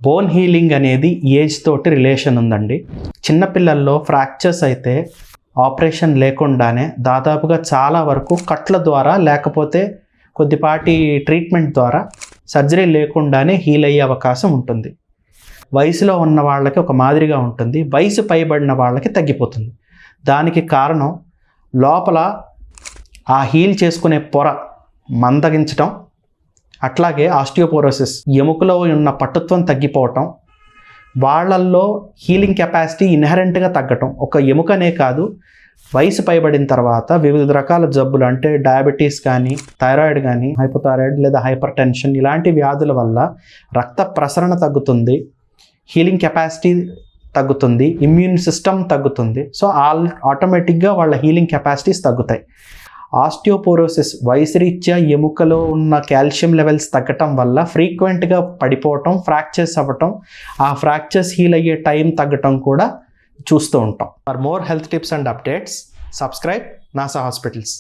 Bone healing అనేది age తోటి relation ఉందండి. చిన్నపిల్లల్లో ఫ్రాక్చర్స్ అయితే ఆపరేషన్ లేకుండానే దాదాపుగా చాలా వరకు కట్ల ద్వారా లేకపోతే కొద్దిపాటి ట్రీట్మెంట్ ద్వారా సర్జరీ లేకుండానే హీల్ అయ్యే అవకాశం ఉంటుంది. వయసులో ఉన్న వాళ్ళకి ఒక మాదిరిగా ఉంటుంది, వయసు పైబడిన వాళ్ళకి తగ్గిపోతుంది. దానికి కారణం లోపల ఆ హీల్ చేసుకునే పొర మందగించటం, అట్లాగే ఆస్టియోపోరోసిస్ ఎముకలో ఉన్న పట్టుత్వం తగ్గిపోవటం, వాళ్ళల్లో హీలింగ్ కెపాసిటీ ఇన్హెరెంట్గా తగ్గటం. ఒక ఎముకనే కాదు, వయసు పైబడిన తర్వాత వివిధ రకాల జబ్బులు అంటే డయాబెటీస్ కానీ, థైరాయిడ్ కానీ, హైపోథైరాయిడ్ లేదా హైపర్ టెన్షన్ ఇలాంటి వ్యాధుల వల్ల రక్త ప్రసరణ తగ్గుతుంది, హీలింగ్ కెపాసిటీ తగ్గుతుంది, ఇమ్యూన్ సిస్టమ్ తగ్గుతుంది. సో ఆటోమేటిక్గా వాళ్ళ హీలింగ్ కెపాసిటీస్ తగ్గుతాయి. ఆస్టియోపోరోసిస్ వయసు రీత్యా ఎముకలో ఉన్న కాల్షియం లెవెల్స్ తగ్గటం వల్ల ఫ్రీక్వెంట్గా పడిపోవటం, ఫ్రాక్చర్స్ అవ్వటం, ఆ ఫ్రాక్చర్స్ హీల్ అయ్యే టైం తగ్గటం కూడా చూస్తూ ఉంటాం. For more health tips and updates, subscribe NASA hospitals.